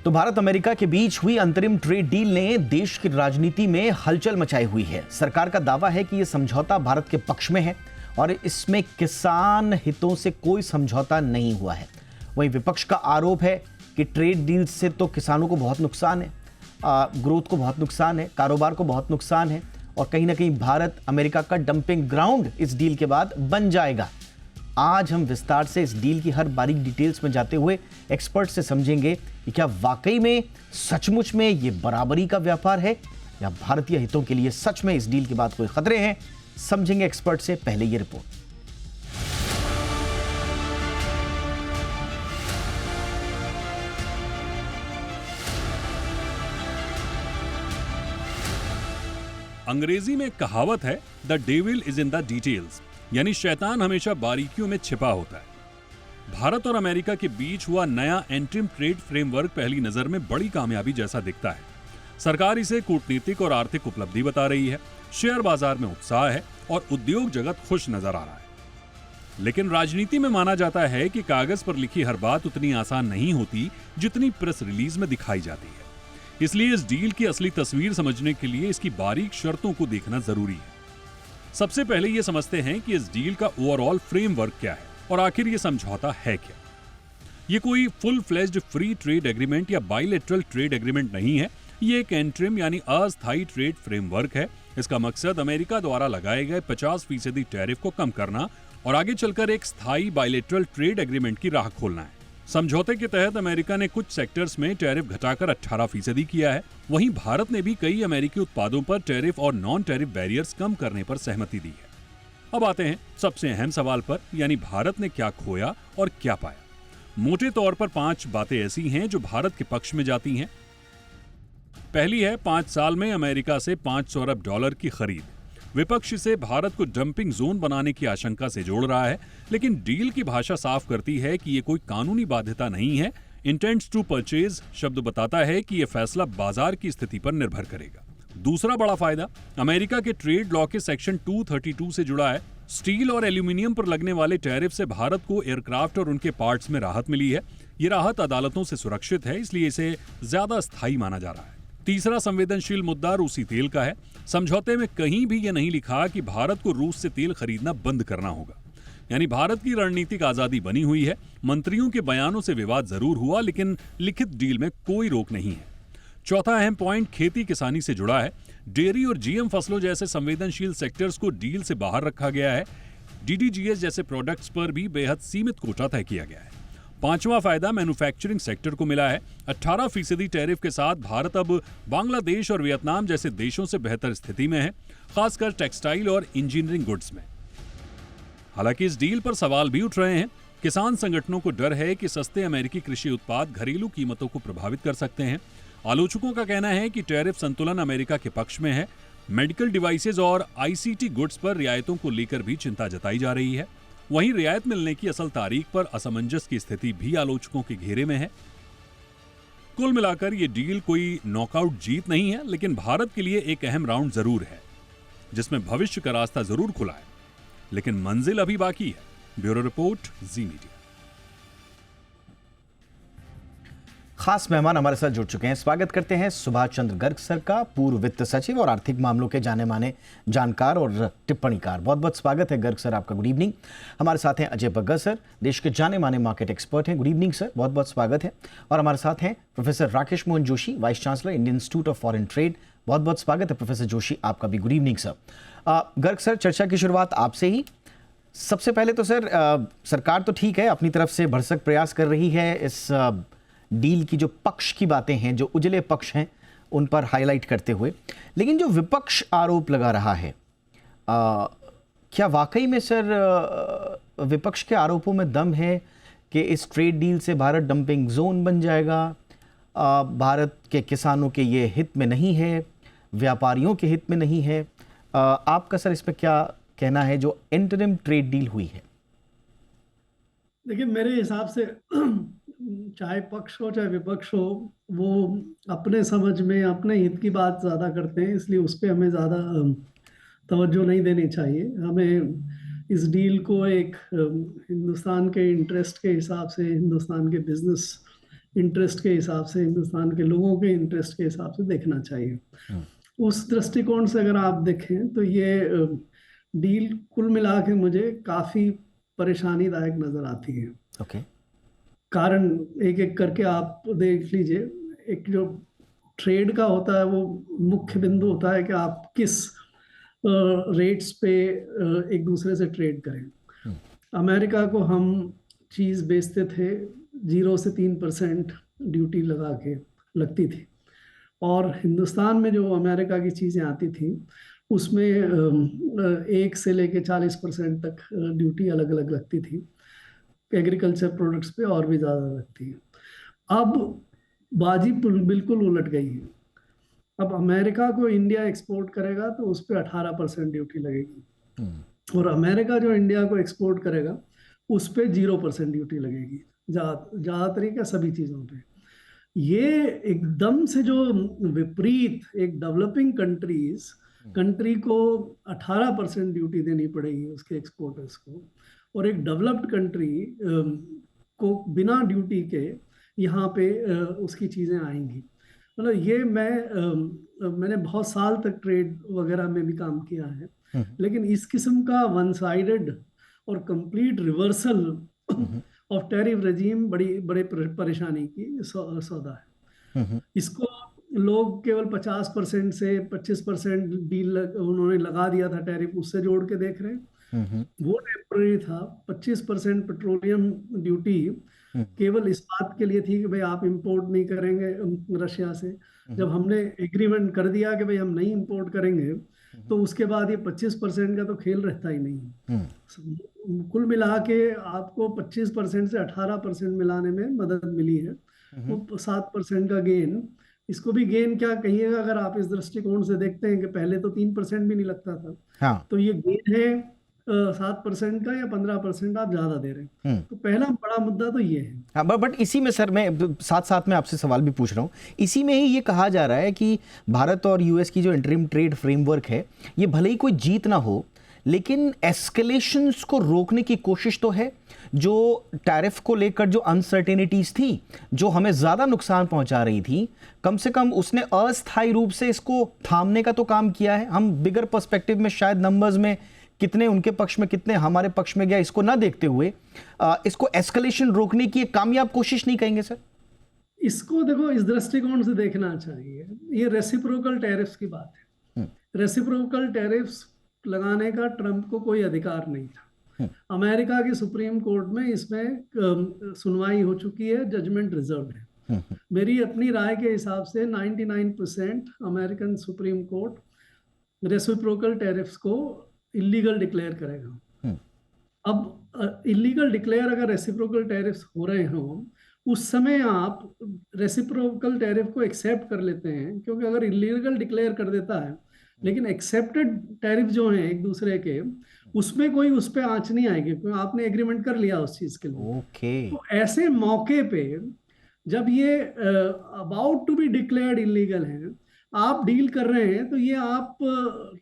तो भारत अमेरिका के बीच हुई अंतरिम ट्रेड डील ने देश की राजनीति में हलचल मचाई हुई है। सरकार का दावा है कि यह समझौता भारत के पक्ष में है और इसमें किसान हितों से कोई समझौता नहीं हुआ है। वहीं विपक्ष का आरोप है कि ट्रेड डील से तो किसानों को बहुत नुकसान है, ग्रोथ को बहुत नुकसान है, कारोबार को बहुत नुकसान है और कहीं ना कहीं भारत अमेरिका का डंपिंग ग्राउंड इस डील के बाद बन जाएगा। आज हम विस्तार से इस डील की हर बारीक डिटेल्स में जाते हुए एक्सपर्ट से समझेंगे कि क्या वाकई में सचमुच में ये बराबरी का व्यापार है या भारतीय हितों के लिए सच में इस डील के बाद कोई खतरे हैं। समझेंगे एक्सपर्ट से, पहले ये रिपोर्ट। अंग्रेजी में कहावत है, the devil is in the details, यानी शैतान हमेशा बारीकियों में छिपा होता है। भारत और अमेरिका के बीच हुआ नया एंट्रिम ट्रेड फ्रेमवर्क पहली नजर में बड़ी कामयाबी जैसा दिखता है। सरकार इसे कूटनीतिक और आर्थिक उपलब्धि बता रही है, शेयर बाजार में उत्साह है और उद्योग जगत खुश नजर आ रहा है। लेकिन राजनीति में माना जाता है कि कागज पर लिखी हर बात उतनी आसान नहीं होती जितनी प्रेस रिलीज में दिखाई जाती है। इसलिए इस डील की असली तस्वीर समझने के लिए इसकी बारीक शर्तों को देखना जरूरी है। सबसे पहले यह समझते हैं कि इस डील का ओवरऑल फ्रेमवर्क क्या है और आखिर यह समझौता है क्या। यह कोई full fledged free trade agreement या बाइलेटरल ट्रेड एग्रीमेंट नहीं है। यह एक एंट्रिम यानी अस्थायी ट्रेड फ्रेमवर्क है। इसका मकसद अमेरिका द्वारा लगाए गए 50% टैरिफ को कम करना और आगे चलकर एक स्थायी बाइलेटरल ट्रेड एग्रीमेंट की राह खोलना है। समझौते के तहत अमेरिका ने कुछ सेक्टर्स में टैरिफ घटाकर 18% किया है। वहीं भारत ने भी कई अमेरिकी उत्पादों पर टैरिफ और नॉन टैरिफ बैरियर्स कम करने पर सहमति दी है। अब आते हैं सबसे अहम सवाल पर, यानी भारत ने क्या खोया और क्या पाया। मोटे तौर पर 5 बातें ऐसी हैं जो भारत के पक्ष में जाती हैं। पहली है 5 साल में अमेरिका से $500 अरब की खरीद। विपक्ष इसे भारत को डंपिंग जोन बनाने की आशंका से जोड़ रहा है, लेकिन डील की भाषा साफ करती है कि यह कोई कानूनी बाध्यता नहीं है। इंटेंट्स टू परचेज शब्द बताता है कि यह फैसला बाजार की स्थिति पर निर्भर करेगा। दूसरा बड़ा फायदा अमेरिका के ट्रेड लॉ के सेक्शन 232 से जुड़ा है। स्टील और एल्यूमिनियम पर लगने वाले टैरिफ से भारत को एयरक्राफ्ट और उनके पार्ट्स में राहत मिली है। यह राहत अदालतों से सुरक्षित है, इसलिए इसे ज्यादा स्थायी माना जा रहा है। तीसरा संवेदनशील मुद्दा रूसी तेल का है। समझौते में कहीं भी यह नहीं लिखा कि भारत को रूस से तेल खरीदना बंद करना होगा, यानी भारत की रणनीतिक आजादी बनी हुई है। मंत्रियों के बयानों से विवाद जरूर हुआ, लेकिन लिखित डील में कोई रोक नहीं है। चौथा अहम पॉइंट खेती किसानी से जुड़ा है। डेयरी और जीएम फसलों जैसे संवेदनशील सेक्टर्स को डील से बाहर रखा गया है। डीडीजीएस जैसे प्रोडक्ट्स पर भी बेहद सीमित कोटा तय किया गया है। पांचवा फायदा मैन्युफैक्चरिंग सेक्टर को मिला है। 18% टैरिफ के साथ भारत अब बांग्लादेश और वियतनाम जैसे देशों से बेहतर स्थिति में है, खासकर टेक्सटाइल और इंजीनियरिंग गुड्स में। हालांकि इस डील पर सवाल भी उठ रहे हैं। किसान संगठनों को डर है कि सस्ते अमेरिकी कृषि उत्पाद घरेलू कीमतों को प्रभावित कर सकते हैं। आलोचकों का कहना है कि टैरिफ संतुलन अमेरिका के पक्ष में है। मेडिकल डिवाइसेज और आईसीटी गुड्स पर रियायतों को लेकर भी चिंता जताई जा रही है। वहीं रियायत मिलने की असल तारीख पर असमंजस की स्थिति भी आलोचकों के घेरे में है। कुल मिलाकर यह डील कोई नॉकआउट जीत नहीं है, लेकिन भारत के लिए एक अहम राउंड जरूर है, जिसमें भविष्य का रास्ता जरूर खुला है, लेकिन मंजिल अभी बाकी है। ब्यूरो रिपोर्ट, जी मीडिया। खास मेहमान हमारे साथ जुड़ चुके हैं। स्वागत करते हैं सुभाष चंद्र गर्ग सर का, पूर्व वित्त सचिव और आर्थिक मामलों के जाने माने जानकार और टिप्पणीकार। बहुत बहुत स्वागत है गर्ग सर आपका। Good evening. हमारे साथ हैं अजय बग्गा सर, देश के जाने माने मार्केट एक्सपर्ट हैं। गुड इवनिंग सर, बहुत बहुत स्वागत है। और हमारे साथ हैं professor Rakesh Mohan Joshi, vice chancellor, Indian institute of foreign trade. बहुत बहुत स्वागत है प्रोफेसर जोशी आपका भी। Good evening sir. Garg sir, चर्चा की शुरुआत आपसे ही। सबसे पहले तो सर, सरकार तो ठीक है, अपनी तरफ से भरसक प्रयास कर रही है इस डील की जो पक्ष की बातें हैं, जो उजले पक्ष हैं, उन पर हाईलाइट करते हुए, लेकिन जो विपक्ष आरोप लगा रहा है, क्या वाकई में सर विपक्ष के आरोपों में दम है कि इस ट्रेड डील से भारत डंपिंग जोन बन जाएगा? भारत के किसानों के ये हित में नहीं है, व्यापारियों के हित में नहीं है। आपका सर इस पर क्या कहना है जो इंटरिम ट्रेड डील हुई है? देखिए, मेरे हिसाब से चाहे पक्ष हो चाहे विपक्ष हो, वो अपने समझ में अपने हित की बात ज़्यादा करते हैं, इसलिए उस पर हमें ज़्यादा तवज्जो नहीं देनी चाहिए। हमें इस डील को एक हिंदुस्तान के इंटरेस्ट के हिसाब से, हिंदुस्तान के बिजनेस इंटरेस्ट के हिसाब से, हिंदुस्तान के लोगों के इंटरेस्ट के हिसाब से देखना चाहिए। उस दृष्टिकोण से अगर आप देखें तो ये डील कुल मिला के मुझे काफी परेशानीदायक नजर आती है। ओके। कारण एक एक करके आप देख लीजिए। एक जो ट्रेड का होता है वो मुख्य बिंदु होता है कि आप किस रेट्स पे एक दूसरे से ट्रेड करें। अमेरिका को हम चीज़ बेचते थे 0 से 3% ड्यूटी लगा के लगती थी, और हिंदुस्तान में जो अमेरिका की चीज़ें आती थी उसमें 1 से लेके 40% तक ड्यूटी अलग अलग लगती थी। एग्रीकल्चर प्रोडक्ट्स पे और भी ज़्यादा लगती है। अब बाजी बिल्कुल उलट गई है। अब अमेरिका को इंडिया एक्सपोर्ट करेगा तो उस पर 18% ड्यूटी लगेगी, और अमेरिका जो इंडिया को एक्सपोर्ट करेगा उस पर 0% ड्यूटी लगेगी, ज़्यादातर क्या सभी चीज़ों पे। ये एकदम से जो विपरीत, एक डेवलपिंग कंट्री को 18% ड्यूटी देनी पड़ेगी उसके एक्सपोर्टर्स को, और एक डेवलप्ड कंट्री को बिना ड्यूटी के यहाँ पे उसकी चीज़ें आएंगी। मतलब ये मैंने बहुत साल तक ट्रेड वगैरह में भी काम किया है, लेकिन इस किस्म का वन साइडेड और complete reversal of tariff regime बड़े परेशानी की सौदा है। इसको लोग केवल 50% से 25% डील उन्होंने लगा दिया था टैरिफ, उससे जोड़ के देख रहे हैं। वो टेम्पररी था। 25% पेट्रोलियम ड्यूटी केवल इस बात के लिए थी कि भाई आप इंपोर्ट नहीं करेंगे रशिया से। जब हमने एग्रीमेंट कर दिया कि भाई हम नहीं इंपोर्ट करेंगे, तो उसके बाद ये 25% का तो खेल रहता ही नहीं। कुल मिला के आपको 25% से 18% मिलाने में मदद मिली है, वो 7% का गेन। इसको भी गेन क्या कहिएगा अगर आप इस दृष्टिकोण से देखते हैं कि पहले तो 3% भी नहीं लगता था। हाँ। तो ये गेन है 7% का, या 15% आप ज्यादा दे रहे हैं। तो पहला बड़ा मुद्दा तो ये है। हाँ, बट इसी में सर मैं साथ साथ में आपसे सवाल भी पूछ रहा हूँ। इसी में ही ये कहा जा रहा है कि भारत और यूएस की जो इंटरिम ट्रेड फ्रेमवर्क है, ये भले ही कोई जीत ना हो, लेकिन एस्केलेशंस को रोकने की कोशिश तो है। जो टैरिफ को लेकर जो अनसर्टेनिटीज थी, जो हमें ज्यादा नुकसान पहुंचा रही थी, कम से कम उसने अस्थायी रूप से इसको थामने का तो काम किया है। हम बिगर पर्सपेक्टिव में शायद नंबर्स में कितने उनके पक्ष में कितने हमारे पक्ष में गया, इसको ना देखते हुए इसको एस्केलेशन रोकने की एक कामयाब कोशिश नहीं कहेंगे सर? इसको देखो इस दृष्टिकोण से देखना चाहिए। ये रेसिप्रोकल टैरिफ्स की बात है। रेसिप्रोकल टैरिफ्स लगाने का ट्रंप को कोई अधिकार नहीं था। अमेरिका की सुप्रीम कोर्ट में इसमें सुनवाई हो चुकी है, जजमेंट रिजर्व है। मेरी अपनी राय के हिसाब से 99% American supreme court reciprocal tariffs को इलीगल डिक्लेयर करेगा। अब इलीगल डिक्लेयर अगर रेसिप्रोकल टैरिफ्स हो रहे हों, उस समय आप रेसिप्रोकल टैरिफ को एक्सेप्ट कर लेते हैं, क्योंकि अगर इलीगल डिक्लेयर कर देता है लेकिन एक्सेप्टेड टैरिफ जो हैं एक दूसरे के, उसमें कोई उस पर आंच नहीं आएगी, क्योंकि आपने एग्रीमेंट कर लिया उस चीज के लिए। तो ऐसे मौके पे जब ये about to be declared illegal है, आप डील कर रहे हैं, तो ये आप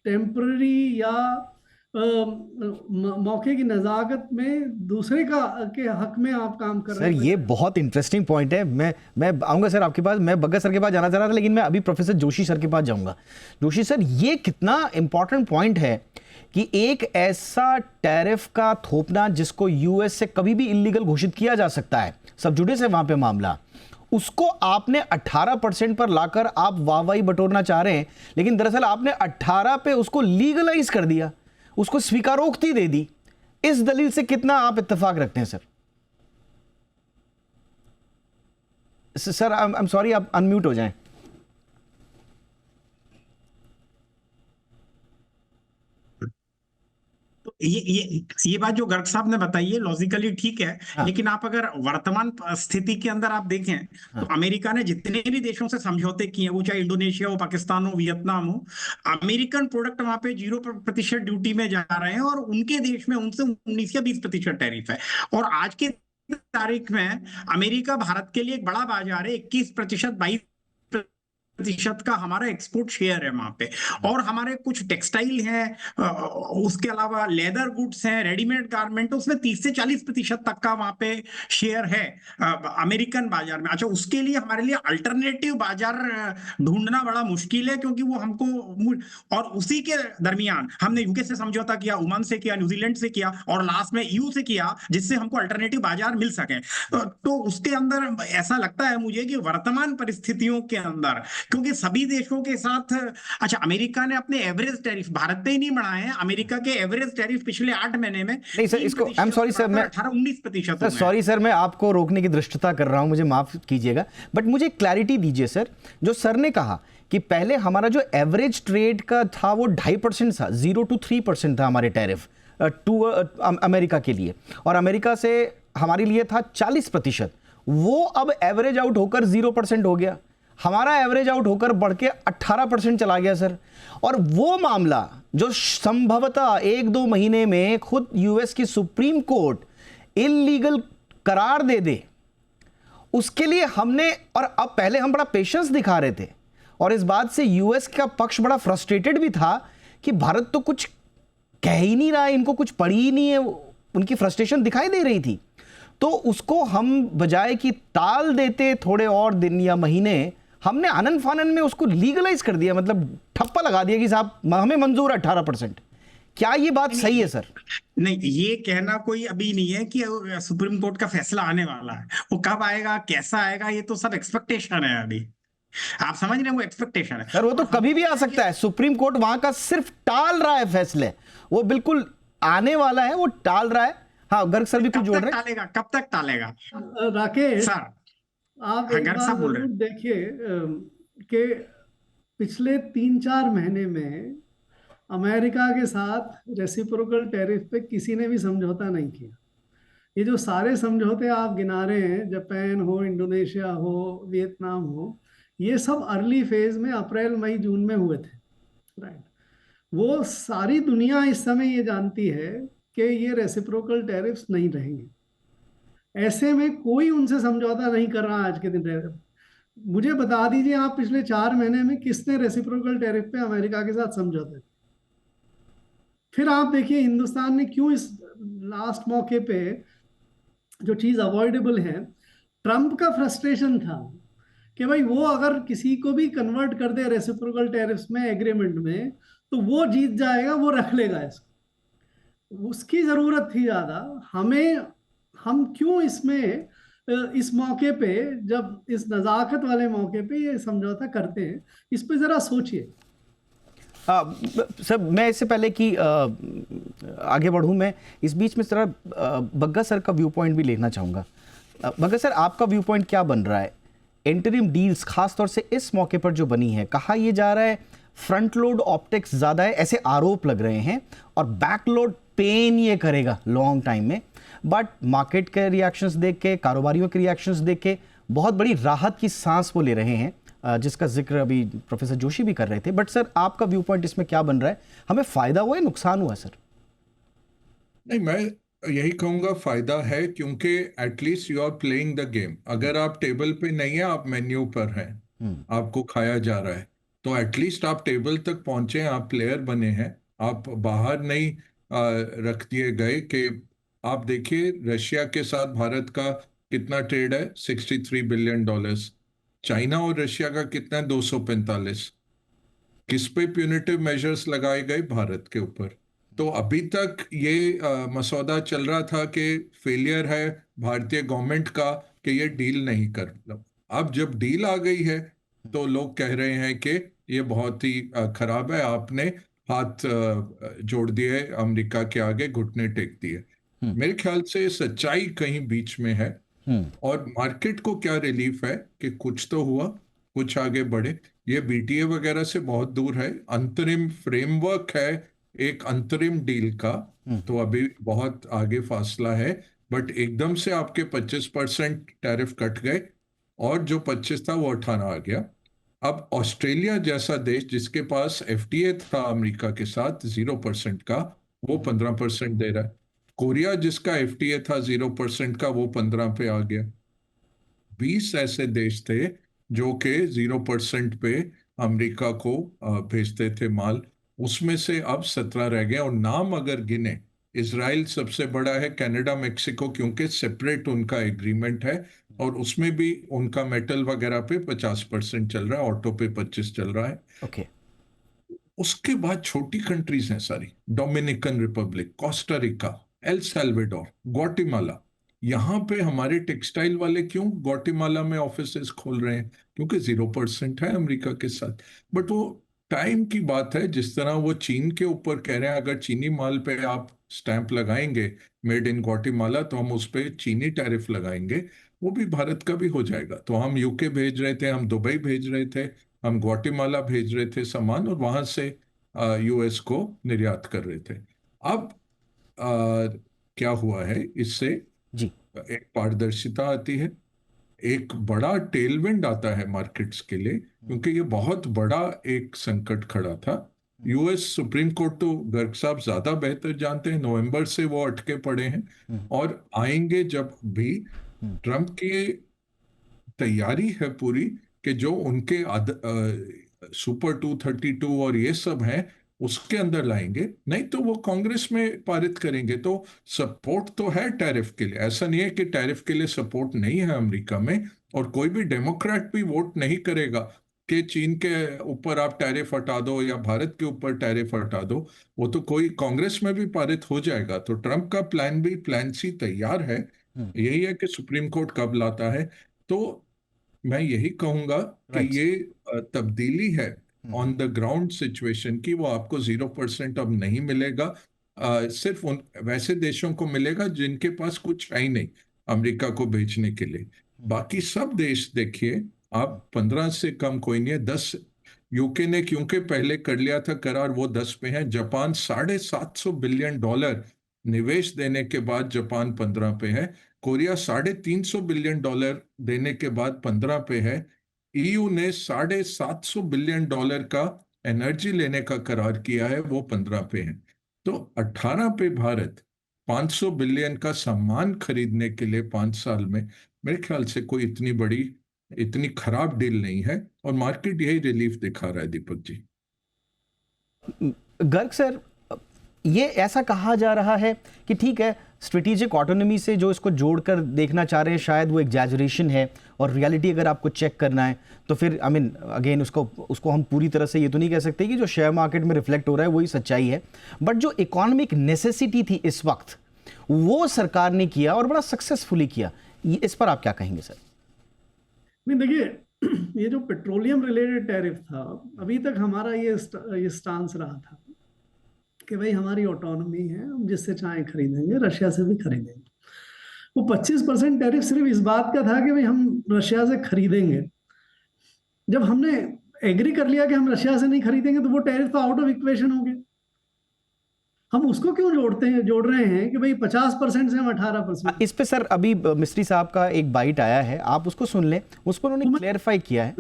टेम्पररी या मौके की नजाकत में दूसरे के हक में आप काम कर रहे हैं। सर ये बहुत इंटरेस्टिंग पॉइंट है। मैं आऊंगा सर आपके पास। मैं बग्गा सर के पास जाना चाह रहा था, लेकिन मैं अभी प्रोफेसर जोशी सर के पास जाऊंगा। जोशी सर, ये कितना इंपॉर्टेंट पॉइंट है कि एक ऐसा टैरिफ का थोपना जिसको यूएस से कभी भी इलीगल घोषित किया जा सकता है, सब जुड़े से वहां पे मामला, उसको आपने 18% पर लाकर आप वाहवाही बटोरना चाह रहे हैं, लेकिन दरअसल आपने 18 पे उसको लीगलाइज कर दिया, उसको स्वीकारोक्ति दे दी। इस दलील से कितना आप इत्तेफाक रखते हैं sir? Sir I am sorry, आप अनम्यूट हो जाएं। तो ये बात जो गर्ग साहब ने बताई है लॉजिकली ठीक है। हाँ। लेकिन आप अगर वर्तमान स्थिति के अंदर आप देखें, हाँ। तो अमेरिका ने जितने भी देशों से समझौते किए, वो चाहे इंडोनेशिया हो, पाकिस्तान हो, वियतनाम हो, अमेरिकन प्रोडक्ट वहां पे 0% ड्यूटी में जा रहे हैं, और उनके देश में उनसे 19 या 20% टैरिफ है। और आज की तारीख में अमेरिका भारत के लिए एक बड़ा बाजार है। 21%, 22% प्रतिशत का हमारा एक्सपोर्ट शेयर है वहां पे। और हमारे कुछ टेक्सटाइल हैं, उसके अलावा लेदर गुड्स हैं, रेडीमेड गारमेंट, उसमें 30 से 40% तक का वहां पे शेयर है अमेरिकन बाजार में। अच्छा, उसके लिए हमारे लिए अल्टरनेटिव बाजार ढूंढना बड़ा मुश्किल है, क्योंकि वो हमको और उसी के दरमियान हमने यूके से समझौता किया, ओमान से किया, न्यूजीलैंड से किया, और लास्ट में ईयू से किया, जिससे हमको अल्टरनेटिव बाजार मिल सके। तो उसके अंदर ऐसा लगता है मुझे कि वर्तमान परिस्थितियों के अंदर, क्योंकि सभी देशों के साथ, अच्छा अमेरिका ने अपने एवरेज टैरिफ भारत पे ही नहीं बढ़ाए हैं, अमेरिका के एवरेज टैरिफ पिछले 8 महीने में नहीं सर, इसको आई एम सॉरी सर, मैं 18-19% सर सॉरी सर, मैं आपको रोकने की धृष्टता कर रहा हूं, मुझे माफ कीजिएगा, बट मुझे क्लैरिटी दीजिए सर। जो सर ने कहा कि पहले हमारा जो एवरेज ट्रेड का था वो 2.5% था, 0 to 3% था हमारे टैरिफ टू अमेरिका के लिए, और अमेरिका से हमारे लिए था 40%। वो अब एवरेज आउट होकर 0% हो गया, हमारा एवरेज आउट होकर बढ़ के 18% चला गया सर। और वो मामला जो संभवतः 1-2 महीने में खुद यूएस की सुप्रीम कोर्ट इल्लीगल करार दे दे, उसके लिए हमने, और अब पहले हम बड़ा पेशेंस दिखा रहे थे, और इस बात से यूएस का पक्ष बड़ा फ्रस्ट्रेटेड भी था कि भारत तो कुछ कह ही नहीं रहा है, इनको कुछ पड़ी ही नहीं है, उनकी फ्रस्ट्रेशन दिखाई दे रही थी। तो उसको हम बजाय कि टाल देते थोड़े और दिन या महीने, हमने आनन फानन में उसको लीगलाइज कर दिया, मतलब ठप्पा लगा दिया कि साहब हमें मंजूर है 18%। क्या ये बात सही है सर? नहीं, ये कहना कोई अभी नहीं है कि सुप्रीम कोर्ट का फैसला आने वाला है। वो कब आएगा, कैसा आएगा, ये तो सब एक्सपेक्टेशन है अभी। आप समझ रहे हैं, वो एक्सपेक्टेशन है सर। वो तो कभी भी आ सकता है, सुप्रीम कोर्ट वहां का सिर्फ टाल रहा है फैसले, वो बिल्कुल आने वाला है, वो टाल रहा है। हाँ, गर्ग सर भी कुछ जोड़ रहे हैं। टालेगा, कब तक टालेगा राकेश, सर? आप एक गर्ग बात साहब बोल रहे जरूर हैं। देखिए कि पिछले 3-4 महीने में अमेरिका के साथ रेसिप्रोकल टैरिफ पे किसी ने भी समझौता नहीं किया। ये जो सारे समझौते आप गिना रहे हैं, जापान हो, इंडोनेशिया हो, वियतनाम हो, ये सब अर्ली फेज में अप्रैल मई जून में हुए थे, राइट। वो सारी दुनिया इस समय ये जानती है कि ये रेसिप्रोकल टैरिफ्स नहीं रहेंगे। ऐसे में कोई उनसे समझौता नहीं कर रहा आज के दिन। मुझे बता दीजिए, आप पिछले 4 महीने में किसने रेसिप्रोकल टैरिफ पे अमेरिका के साथ समझौता? फिर आप देखिए हिंदुस्तान ने क्यों इस लास्ट मौके पे जो चीज अवॉइडेबल है, ट्रंप का फ्रस्ट्रेशन था कि भाई वो अगर किसी को भी कन्वर्ट कर दे रेसिप्रोकल टैरिफ्स में, एग्रीमेंट में, तो वो जीत जाएगा, वो रख लेगा इसको। उसकी जरूरत थी ज्यादा हमें। हम क्यों इसमें इस मौके पे, जब इस नजाकत वाले मौके पे ये समझौता करते हैं, इस पे जरा सोचिए। सर, मैं इससे पहले कि आगे बढ़ूं, मैं इस बीच में जरा बग्गा सर का व्यू पॉइंट भी लेना चाहूँगा। बग्गा सर, आपका व्यू पॉइंट क्या बन रहा है? इंटरिम डील्स खासतौर से इस मौके पर जो बनी है, कहा यह जा रहा है फ्रंट लोड ऑप्टिक्स ज़्यादा है, ऐसे आरोप लग रहे हैं, और बैक लोड पेन ये करेगा लॉन्ग टाइम में। बट मार्केट के रिएक्शंस देख के, कारोबारियों के रिएक्शंस देख के बहुत बड़ी राहत की सांस वो ले रहे हैं, जिसका जिक्र अभी प्रोफेसर जोशी भी कर रहे थे। बट सर, आपका व्यू पॉइंट इसमें क्या बन रहा है? हमें फायदा हुआ है, नुकसान हुआ है सर? नहीं, मैं यही कहूंगा फायदा है, क्योंकि at least you are playing the game. अगर आप टेबल पे नहीं है, आप मेन्यू पर हैं, आपको खाया जा रहा है, तो एटलीस्ट आप टेबल तक पहुंचे, आप प्लेयर बने हैं, आप बाहर नहीं रख दिए गए। कि आप देखिए रशिया के साथ भारत का कितना ट्रेड है, $63 बिलियन। चाइना और रशिया का कितना है, 245। किस पे प्यूनिटिव मेजर्स लगाए गए? भारत के ऊपर। तो अभी तक ये मसौदा चल रहा था कि फेलियर है भारतीय गवर्नमेंट का कि ये डील नहीं कर। अब जब डील आ गई है तो लोग कह रहे हैं कि ये बहुत ही खराब है, आपने हाथ जोड़ दिए, अमेरिका के आगे घुटने टेक दिए। मेरे ख्याल से सच्चाई कहीं बीच में है। और मार्केट को क्या रिलीफ है कि कुछ तो हुआ, कुछ आगे बढ़े। ये बीटीए वगैरह से बहुत दूर है, अंतरिम फ्रेमवर्क है एक अंतरिम डील का, तो अभी बहुत आगे फासला है। बट एकदम से आपके 25% टैरिफ कट गए, और जो 25 था वो 18 आ गया। अब ऑस्ट्रेलिया जैसा देश जिसके पास एफटीए था अमेरिका के साथ 0% का, वो 15% दे रहा है। कोरिया जिसका एफटीए था 0% का, वो 15 पे आ गया। 20 ऐसे देश थे जो कि 0% पे अमेरिका को भेजते थे माल, उसमें से अब 17 रह गए। और नाम अगर गिने, इसराइल सबसे बड़ा है, कनाडा, मेक्सिको, क्योंकि सेपरेट उनका एग्रीमेंट है, और उसमें भी उनका मेटल वगैरह पे 50% चल रहा है, ऑटो पे 25 चल रहा है। ओके। उसके बाद छोटी कंट्रीज हैं सारी, Dominican Republic, Costa Rica, El Salvador, Guatemala. यहाँ पे हमारे टेक्सटाइल वाले क्यों ग्वाटेमाला में ऑफिसेस खोल रहे हैं? क्योंकि 0% है अमेरिका के साथ। बट वो टाइम की बात है। जिस तरह वो चीन के ऊपर कह रहे हैं, अगर चीनी माल पे आप स्टैंप लगाएंगे मेड इन ग्वाटेमाला, तो हम उस पर चीनी टैरिफ लगाएंगे। वो भी भारत का भी हो जाएगा। तो हम यूके भेज रहे थे, हम दुबई भेज रहे थे, हम ग्वाटेमाला भेज रहे थे सामान, और वहां से यूएस को निर्यात कर रहे थे। अब क्या हुआ है इससे? जी। एक पारदर्शिता आती है, एक बड़ा टेलविंड आता है मार्केट्स के लिए, क्योंकि ये बहुत बड़ा एक संकट खड़ा था। यूएस सुप्रीम कोर्ट तो गर्ग साहब ज्यादा बेहतर जानते हैं, नवंबर से वो अटके पड़े हैं और आएंगे जब भी। ट्रंप की तैयारी है पूरी कि जो उनके सुपर 232 और ये सब हैं उसके अंदर लाएंगे, नहीं तो वो कांग्रेस में पारित करेंगे। तो सपोर्ट तो है टैरिफ के लिए, ऐसा नहीं है कि टैरिफ के लिए सपोर्ट नहीं है अमेरिका में। और कोई भी डेमोक्रेट भी वोट नहीं करेगा कि चीन के ऊपर आप टैरिफ हटा दो या भारत के ऊपर टैरिफ हटा दो। वो तो कोई कांग्रेस में भी पारित हो जाएगा। तो ट्रंप का प्लान बी, प्लान सी तैयार है। यही है कि सुप्रीम कोर्ट कब लाता है। तो मैं यही कहूंगा कि राइट। ये तब्दीली है ऑन द ग्राउंड सिचुएशन की। वो आपको 0% अब नहीं मिलेगा। सिर्फ उन वैसे देशों को मिलेगा जिनके पास कुछ है ही नहीं अमेरिका को बेचने के लिए। बाकी सब देश देखिए आप, 15 से कम कोई नहीं है। 10 यूके ने क्योंकि पहले कर लिया था करार, वो 10 पे है। जापान $750 बिलियन निवेश देने के बाद जापान 15 पे है। कोरिया $350 बिलियन देने के बाद 15 पे है। ईयू ने $750 बिलियन का एनर्जी लेने का करार किया है, वो 15 पे है। तो 18 पे भारत 500 बिलियन का सामान खरीदने के लिए 5 साल में, मेरे ख्याल से कोई इतनी बड़ी, इतनी खराब डील नहीं है। और मार्केट यही रिलीफ दिखा रहा है, दीपक जी। गर्ग सर, ये ऐसा कहा जा रहा है कि ठीक है, स्ट्रेटेजिक ऑटोनॉमी से जो इसको जोड़कर देखना चाह रहे हैं, शायद वो एग्जैजरेशन है, और रियलिटी अगर आपको चेक करना है तो फिर आई मीन अगेन उसको हम पूरी तरह से ये तो नहीं कह सकते कि जो शेयर मार्केट में रिफ्लेक्ट हो रहा है वही सच्चाई है। बट जो इकोनॉमिक नेसेसिटी थी इस वक्त, वो सरकार ने किया और बड़ा सक्सेसफुली किया। इस पर आप क्या कहेंगे सर? नहीं, देखिए, ये जो पेट्रोलियम रिलेटेड टैरिफ था, अभी तक हमारा ये स्टांस रहा था कि भाई हमारी ऑटोनॉमी है, हम जिससे चाहे खरीदेंगे, रशिया से भी खरीदेंगे। वो 25% टैरिफ सिर्फ इस बात का था कि भाई हम रशिया से खरीदेंगे। जब हमने एग्री कर लिया कि हम रशिया से नहीं खरीदेंगे, तो वो टैरिफ तो आउट ऑफ इक्वेशन हो गए। हम उसको क्यों जोड़ रहे हैं कि भाई 50% से हम 18%? इस पे सर अभी मिस्त्री साहब का एक बाइट आया है, आप उसको सुन लें। उस पर उन्होंने क्लेरिफाई किया है।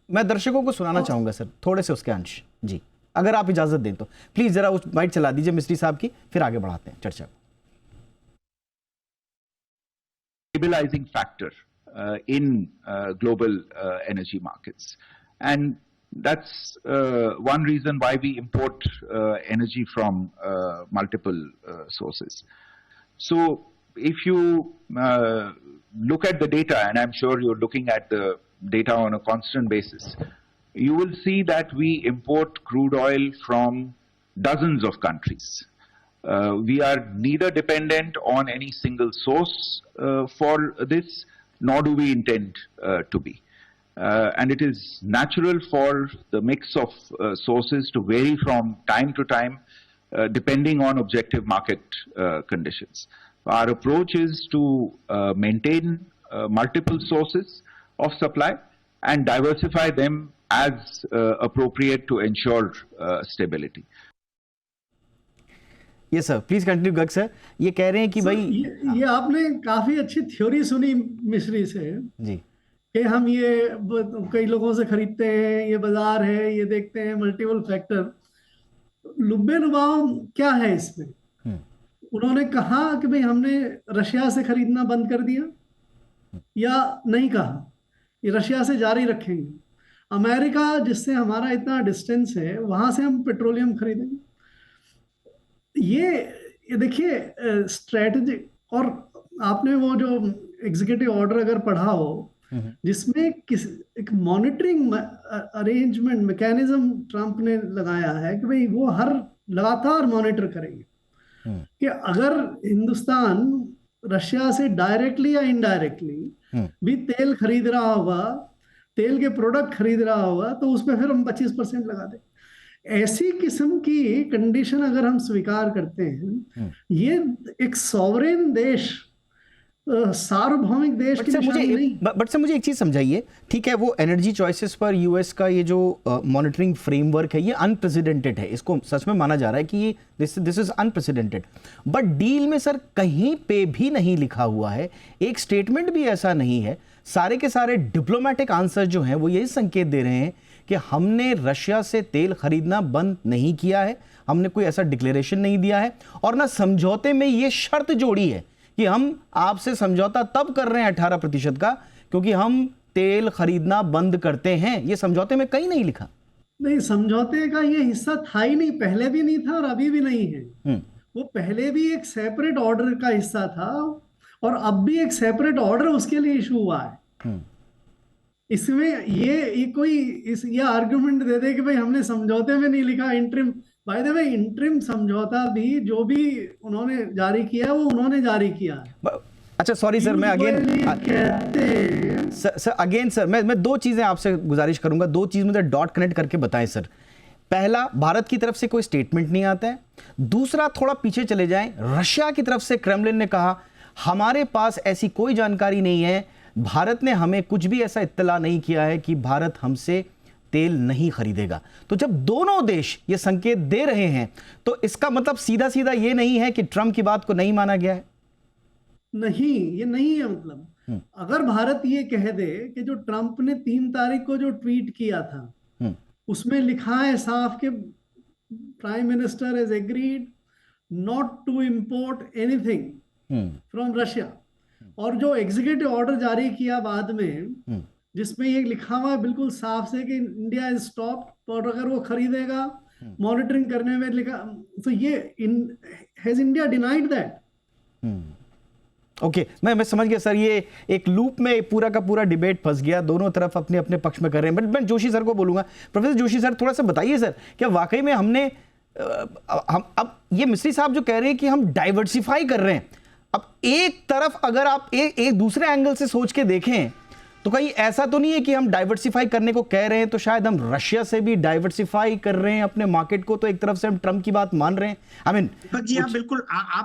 मैं दर्शकों को सुनाना चाहूंगा सर थोड़े से उसके अंश जी, अगर आप इजाजत दें तो प्लीज जरा उस बाइट चला दीजिए मिस्त्री साहब की, फिर आगे बढ़ाते हैं चर्चा को। Stabilizing factor in global energy markets, and that's one reason why we import energy from multiple sources. So if you look at the data, and I'm sure you're looking at the data on a constant basis, you will see that we import crude oil from dozens of countries. We are neither dependent on any single source for this, nor do we intend to be. And it is natural for the mix of sources to vary from time to time, depending on objective market conditions. Our approach is to maintain multiple sources of supply and diversify them as appropriate to ensure stability. ये sir please continue Garg sir. ये कह रहे हैं कि भाई ये आपने काफी अच्छी थ्योरी सुनी मिस्री से जी, कि हम ये कई लोगों से खरीदते हैं, ये बाजार है, ये देखते हैं, मल्टीपल फैक्टर। लुब्बे लुभाव क्या है इसमें? उन्होंने कहा कि भाई हमने रशिया से खरीदना बंद कर दिया, या नहीं कहा, ये रशिया से जारी रखेंगे। अमेरिका जिससे हमारा इतना डिस्टेंस है, वहां से हम पेट्रोलियम खरीदेंगे। ये देखिए स्ट्रेटजी। और आपने वो जो एग्जीक्यूटिव ऑर्डर अगर पढ़ा हो, जिसमें किस एक मॉनिटरिंग अरेंजमेंट मैकेनिज्म ट्रंप ने लगाया है कि भाई वो हर लगातार मॉनिटर करेंगे कि अगर हिंदुस्तान रशिया से डायरेक्टली या इनडायरेक्टली भी तेल खरीद रहा होगा, तेल के प्रोडक्ट खरीद रहा होगा, तो उसमें फिर हम 25% लगा दें। ऐसी किस्म की कंडीशन अगर हम स्वीकार करते हैं, ये एक सॉवरेन देश, सार्वभौमिक देश की निशानी नहीं। बट सर मुझे एक चीज समझाइए, ठीक है वो एनर्जी चॉइसेस पर यूएस का ये जो मॉनिटरिंग फ्रेमवर्क है ये अनप्रेसिडेंटेड है, इसको सच में माना जा रहा है कि ये this is unprecedented. But deal में सर कहीं पे भी नहीं लिखा हुआ है, एक स्टेटमेंट भी ऐसा नहीं है, सारे के सारे डिप्लोमेटिक आंसर जो हैं वो यही संकेत दे रहे हैं कि हमने रशिया से तेल खरीदना बंद नहीं किया है, हमने कोई ऐसा डिक्लेरेशन नहीं दिया है, और ना समझौते में ये शर्त जोड़ी है कि हम आपसे समझौता तब कर रहे हैं 18% का क्योंकि हम तेल खरीदना बंद करते हैं। ये समझौते में कहीं नहीं लिखा। नहीं, समझौते का ये हिस्सा था ही नहीं, पहले भी नहीं था और अभी भी नहीं है। वो पहले भी एक सेपरेट ऑर्डर का हिस्सा था और अब भी एक सेपरेट ऑर्डर उसके लिए इशू हुआ है। इसमें ये आर्गुमेंट दे दे कि भाई हमने समझौते में नहीं लिखा interim. By the way interim समझौता भी जो भी उन्होंने जारी किया वो उन्होंने जारी किया है। अच्छा सॉरी सर, मैं अगेन सर मैं दो चीजें आपसे गुजारिश करूंगा, दो चीज मुझे डॉट कनेक्ट करके बताएं सर। पहला, भारत की तरफ से कोई स्टेटमेंट नहीं आता है। दूसरा, थोड़ा पीछे चले जाएं, रशिया की तरफ से क्रेमलिन ने कहा हमारे पास ऐसी कोई जानकारी नहीं है, भारत ने हमें कुछ भी ऐसा इत्तला नहीं किया है कि भारत हमसे तेल नहीं खरीदेगा। तो जब दोनों देश ये संकेत दे रहे हैं तो इसका मतलब सीधा सीधा ये नहीं है कि ट्रंप की बात को नहीं माना गया है। नहीं, ये नहीं है। मतलब अगर भारत ये कह दे कि जो ट्रंप ने 3 तारीख को जो ट्वीट किया था उसमें लिखा है साफ कि prime minister has agreed not to import anything from Russia, और जो एग्जीक्यूटिव ऑर्डर जारी किया बाद में जिसमें ये लिखा हुआ है बिल्कुल साफ से कि इंडिया इज स्टॉप्ड, और अगर वो खरीदेगा मॉनिटरिंग करने में लिखा, तो ये has India denied that. Okay, मैं समझ गया सर। ये एक लूप में पूरा का पूरा डिबेट फंस गया, दोनों तरफ अपने अपने पक्ष में कर रहे हैं। बट मैं जोशी सर को बोलूंगा, प्रोफेसर जोशी सर थोड़ा सा बताइए सर, क्या वाकई में हमने हम अब ये मिस्त्री साहब जो कह रहे हैं कि हम डाइवर्सिफाई कर रहे हैं, अब एक तरफ अगर आप एक दूसरे एंगल से सोच के देखें तो कहीं ऐसा तो नहीं है कि हम डाइवर्सिफाई करने को कह रहे हैं तो शायद हम रशिया से भी डाइवर्सिफाई कर रहे हैं अपने मार्केट को, तो एक तरफ से हम ट्रंप की बात मान रहे हैं। आई मीन जी आप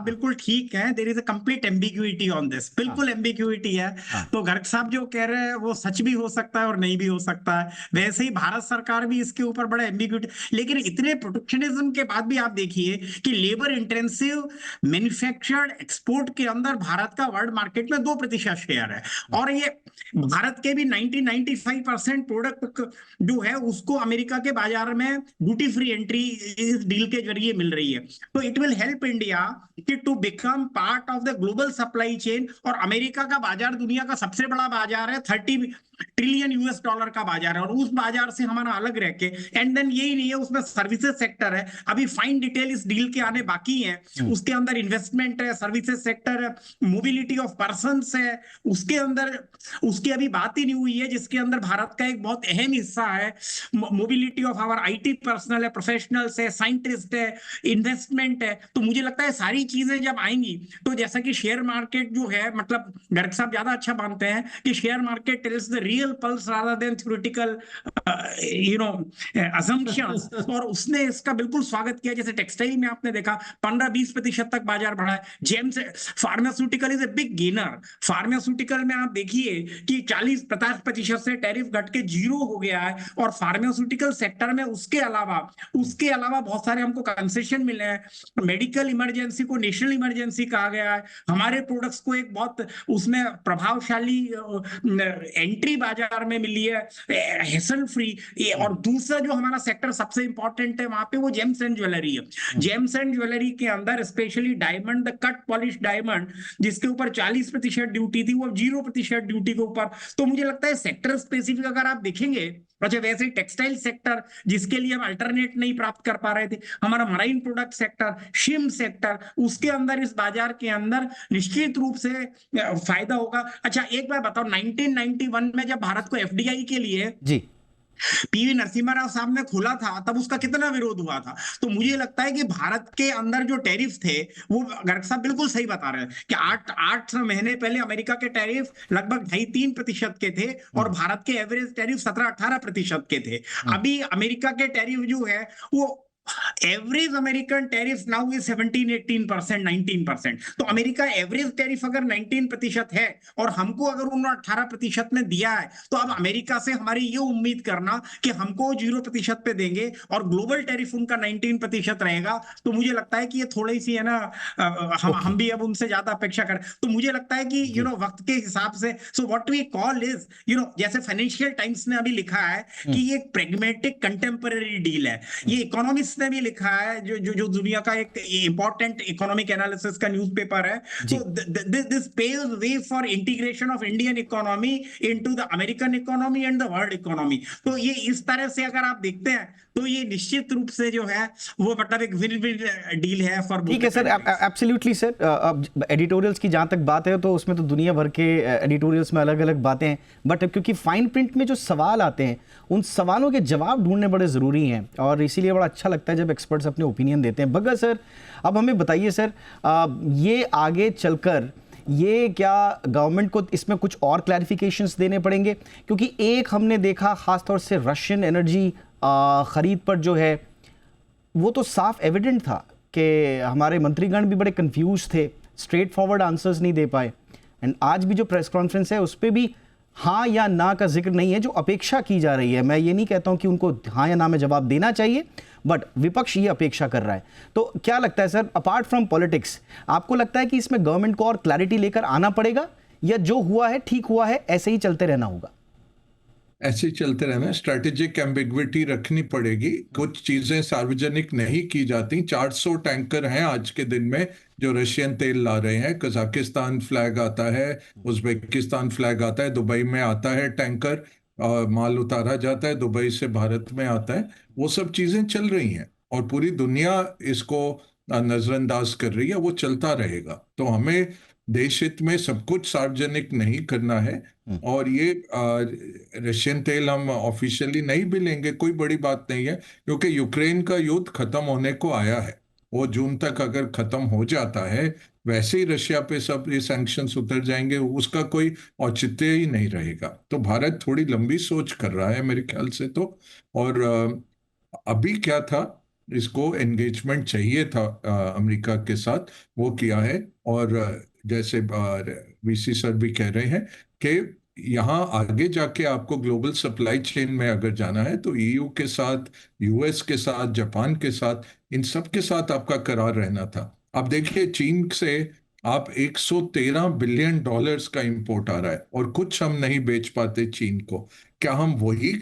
बिल्कुल ठीक हैं। There is a complete ambiguity on this, बिल्कुल एम्बिग्युइटी है। तो गर्ग साहब जो कह रहे हैं वो सच भी हो सकता है और नहीं भी हो सकता है। वैसे ही भारत सरकार भी इसके ऊपर बड़ा एम्बिग्युइटी, लेकिन इतने प्रोटेक्शनिज्म के बाद भी आप देखिए कि लेबर इंटेंसिव मैन्युफैक्चर्ड एक्सपोर्ट के अंदर भारत का वर्ल्ड मार्केट में 2% शेयर है, और ये भारत के भी 90-95% प्रोडक्ट जो है उसको अमेरिका के बाजार में ड्यूटी फ्री एंट्री इस डील के जरिए मिल रही है। तो इट विल हेल्प इंडिया कि to become part of the global supply chain. और अमेरिका का बाजार दुनिया का सबसे बड़ा बाजार है, 30 ट्रिलियन यूएस डॉलर का बाजार है, और उस बाजार से हमारा अलग रह के, एंड देन यही नहीं है, उसमें सर्विसेज सेक्टर है। अभी फाइन डिटेल इस डील के आने बाकी है, उसके अंदर इन्वेस्टमेंट है, सर्विसेज सेक्टर है, मोबिलिटी ऑफ पर्संस है, उसके अंदर उसकी अभी बात ही नहीं हुई है, जिसके अंदर भारत का एक बहुत अहम हिस्सा है। Mobility of our IT personal है, प्रोफेशनल्स है, साइंटिस्ट है, इन्वेस्टमेंट है। तो मुझे लगता है सारी चीजें जब आएंगी तो जैसा कि शेयर मार्केट जो है, मतलब गर्ग साहब ज्यादा अच्छा मानते हैं कि share market tells the real pulse rather than theoretical assumptions, और उसने इसका बिल्कुल स्वागत किया। जैसे टेक्सटाइल में आपने देखा 15-20% तक बाजार बढ़ा है। James pharmaceutical is a big gainer. Pharmaceutical में आप देखिए कि 40-50% से टैरिफ घट के 0 हो गया है, और फार्मास्यूटिकल सेक्टर में उसके अलावा बहुत सारे हमको कंसेशन मिले हैं। मेडिकल इमरजेंसी को नेशनल इमरजेंसी कहा गया है, हमारे प्रोडक्ट्स को एक बहुत उसमें प्रभावशाली एंट्री बाजार में मिली है, हेसल फ्री। और दूसरा जो हमारा सेक्टर सबसे इंपॉर्टेंट है वहां पे, वो जेम्स एंड ज्वेलरी है। जेम्स एंड ज्वेलरी के अंदर specially diamond, the cut polish diamond, जिसके ऊपर 40% ड्यूटी थी, वो 0% ड्यूटी के ऊपर। तो मुझे लगता है सेक्टर स्पेसिफिक अगर आप देखेंगे, अच्छा वैसे टेक्सटाइल सेक्टर जिसके लिए हम अल्टरनेट नहीं प्राप्त कर पा रहे थे, हमारा मराइन प्रोडक्ट सेक्टर, शिम सेक्टर, उसके अंदर इस बाजार के अंदर निश्चित रूप से फायदा होगा। अच्छा एक बार बताओ, 1991 में जब भारत को एफडीआई के लिए जी पीवी नरसिम्हा राव साहब ने खोला था, तब उसका कितना विरोध हुआ था। तो मुझे लगता है कि भारत के अंदर जो टैरिफ थे, वो गर्ग साहब बिल्कुल सही बता रहे हैं कि 8 महीने पहले अमेरिका के टैरिफ लगभग 2.5-3% के थे, और भारत के एवरेज टैरिफ 17-18% के थे। अभी अमेरिका के टैरिफ जो है वो average American tariff now is 17-18%, 19%। तो अमेरिका एवरेज टैरिफ अगर 19% है और हमको अगर उन्होंने 18% में दिया है, तो अब अमेरिका से हमारी ये उम्मीद करना कि हमको 0% पे देंगे और ग्लोबल टैरिफ उनका 19% रहेगा, तो मुझे लगता है कि ये थोड़ी सी है ना, हम भी अब उनसे ज्यादा अपेक्षा करें। तो मुझे लगता है कि वक्त के हिसाब से, so what we call is जैसे फाइनेंशियल टाइम्स ने अभी लिखा है कि ये प्रेगमेटिक कंटेम्पररी डील है। ये इकोनॉमिस्ट ने भी लिखा है, जो दुनिया का एक इंपॉर्टेंट इकोनॉमिक एनालिसिस का न्यूज़पेपर है। तो this paves way for integration of Indian economy into the American economy and the world economy. तो ये इस तरह से अगर आप देखते हैं, तो ये निश्चित रूप से जो है वो मतलब एक विन विन डील है फॉर। ठीक है सर, एब्सोल्युटली सर। अब एडिटोरियल्स की जहाँ तक बात है, तो उसमें तो दुनिया भर के एडिटोरियल्स में अलग अलग बातें हैं, बट क्योंकि फाइन प्रिंट में जो सवाल आते हैं, उन सवालों के जवाब ढूंढने बड़े ज़रूरी हैं, और इसीलिए बड़ा अच्छा लगता है जब एक्सपर्ट्स अपने ओपिनियन देते हैं। भगत सर, अब हमें बताइए सर, ये आगे चलकर ये क्या गवर्नमेंट को इसमें कुछ और क्लैरिफिकेशंस देने पड़ेंगे? क्योंकि एक हमने देखा खासतौर से रशियन एनर्जी खरीद पर जो है, वो तो साफ एविडेंट था कि हमारे मंत्रीगण भी बड़े कंफ्यूज थे, स्ट्रेट फॉरवर्ड आंसर्स नहीं दे पाए। एंड आज भी जो प्रेस कॉन्फ्रेंस है, उस पर भी हाँ या ना का जिक्र नहीं है, जो अपेक्षा की जा रही है। मैं ये नहीं कहता हूं कि उनको हाँ या ना में जवाब देना चाहिए, बट विपक्ष ये अपेक्षा कर रहा है। तो क्या लगता है सर, अपार्ट फ्रॉम पॉलिटिक्स, आपको लगता है कि इसमें गवर्नमेंट को और क्लैरिटी लेकर आना पड़ेगा, या जो हुआ है ठीक हुआ है, ऐसे ही चलते रहना होगा? ऐसे ही चलते रहना, स्ट्रैटेजिक एम्बिग्विटी रखनी पड़ेगी। कुछ चीजें सार्वजनिक नहीं की जाती। 400 टैंकर हैं आज के दिन में जो रशियन तेल ला रहे हैं। कजाकिस्तान फ्लैग आता है, उज्बेकिस्तान फ्लैग आता है, दुबई में आता है टैंकर, माल उतारा जाता है, दुबई से भारत में आता है। वो सब चीजें चल रही हैं और पूरी दुनिया इसको नजरअंदाज कर रही है। वो चलता रहेगा। तो हमें देश हित में सब कुछ सार्वजनिक नहीं करना है। और ये रशियन तेल हम ऑफिशियली नहीं भी लेंगे, कोई बड़ी बात नहीं है, क्योंकि यूक्रेन का युद्ध खत्म होने को आया है। वो जून तक अगर खत्म हो जाता है, वैसे ही रशिया पे सब ये सैंक्शंस उतर जाएंगे, उसका कोई औचित्य ही नहीं रहेगा। तो भारत थोड़ी लंबी सोच कर रहा है मेरे ख्याल से तो। और अभी क्या था, इसको एंगेजमेंट चाहिए था अमेरिका के साथ, वो किया है। और जैसे वीसी सर भी कह रहे हैं कि यहाँ आगे जाके आपको ग्लोबल सप्लाई चेन में अगर जाना है, तो ईयू के साथ, यूएस के साथ, जापान के साथ, इन सब के साथ आपका करार रहना था। अब देखिए, चीन से आप 113 बिलियन डॉलर्स का इंपोर्ट आ रहा है और कुछ हम नहीं बेच पाते चीन को। क्या हम वही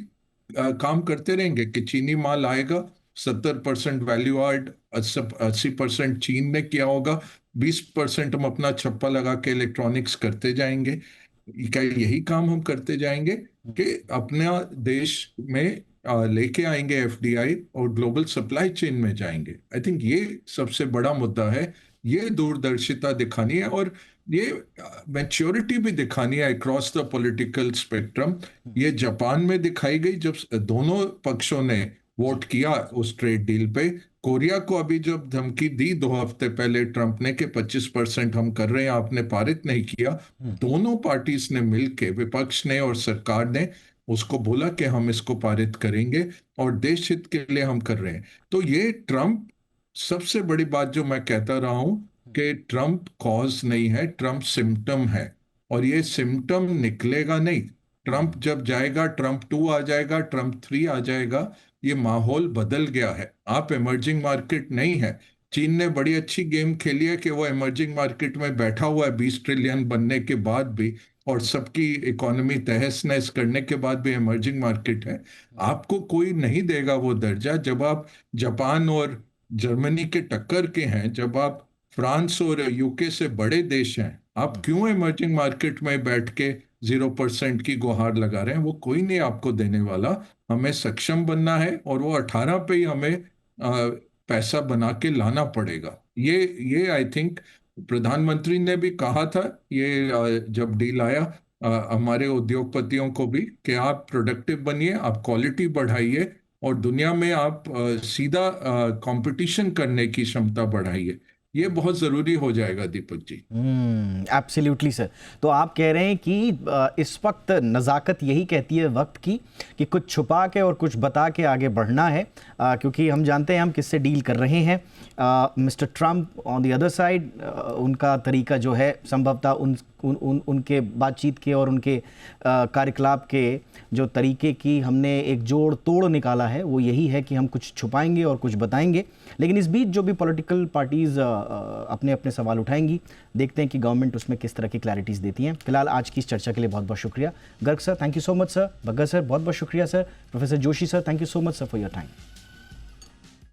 काम करते रहेंगे कि चीनी माल आएगा, 70% वैल्यू एड, 80% चीन ने किया होगा, 20% हम अपना छप्पा लगा के इलेक्ट्रॉनिक्स करते जाएंगे? क्या यही काम हम करते जाएंगे कि अपना देश में लेके आएंगे एफडीआई और ग्लोबल सप्लाई चेन में जाएंगे? आई थिंक ये सबसे बड़ा मुद्दा है। ये दूरदर्शिता दिखानी है और ये मैच्योरिटी भी दिखानी है अक्रॉस द पॉलिटिकल स्पेक्ट्रम। ये जापान में दिखाई गई जब दोनों पक्षों ने वोट किया उस ट्रेड डील पे। कोरिया को अभी जब धमकी दी 2 हफ्ते पहले ट्रंप ने कि 25% हम कर रहे हैं, आपने पारित नहीं किया, दोनों पार्टीज ने मिलके, विपक्ष ने और सरकार ने, उसको बोला कि हम इसको पारित करेंगे और देश हित के लिए हम कर रहे हैं। तो ये ट्रंप, सबसे बड़ी बात जो मैं कहता रहा हूं कि ट्रंप कॉज नहीं है, ट्रंप सिम्टम है। और ये सिम्टम निकलेगा नहीं, ट्रंप जब जाएगा ट्रंप 2 आ जाएगा, ट्रंप 3 आ जाएगा, ये माहौल बदल गया है। आप इमर्जिंग मार्केट नहीं है। चीन ने बड़ी अच्छी गेम खेली है कि वो इमर्जिंग मार्केट में बैठा हुआ है 20 ट्रिलियन बनने के बाद भी, और सबकी इकोनॉमी तहस नहस करने के बाद भी इमर्जिंग मार्केट है। आपको कोई नहीं देगा वो दर्जा जब आप जापान और जर्मनी के टक्कर के हैं, जब आप फ्रांस और यूके से बड़े देश हैं। आप क्यों इमर्जिंग मार्केट में बैठ के 0% की गुहार लगा रहे हैं? वो कोई नहीं आपको देने वाला। हमें सक्षम बनना है और वो 18 पे ही हमें पैसा बना के लाना पड़ेगा। ये आई थिंक प्रधानमंत्री ने भी कहा था ये जब डील आया हमारे उद्योगपतियों को भी, कि आप प्रोडक्टिव बनिए, आप क्वालिटी बढ़ाइए और दुनिया में आप सीधा कंपटीशन करने की क्षमता बढ़ाइए। ये बहुत जरूरी हो जाएगा दीपक जी। Absolutely sir. तो आप कह रहे हैं कि इस वक्त नज़ाकत यही कहती है वक्त की कि कुछ छुपा के और कुछ बता के आगे बढ़ना है, क्योंकि हम जानते हैं हम किससे डील कर रहे हैं। Mister Trump on the other side, उनका तरीका जो है संभवतः उनके बातचीत के और उनके कार्यकलाप के जो तरीके की हमने एक जोड़ तोड़ निकाला है वो यही है कि हम कुछ छुपाएंगे और कुछ बताएंगे। लेकिन इस बीच जो भी पॉलिटिकल पार्टीज़ अपने अपने सवाल उठाएंगी, देखते हैं कि गवर्नमेंट उसमें किस तरह की क्लैरिटीज़ देती हैं। फिलहाल आज की इस चर्चा के लिए बहुत बहुत शुक्रिया। Garg sir, thank you so much sir. Bhagat sir, बहुत बहुत शुक्रिया sir. Professor Joshi sir, thank you so much sir for your time.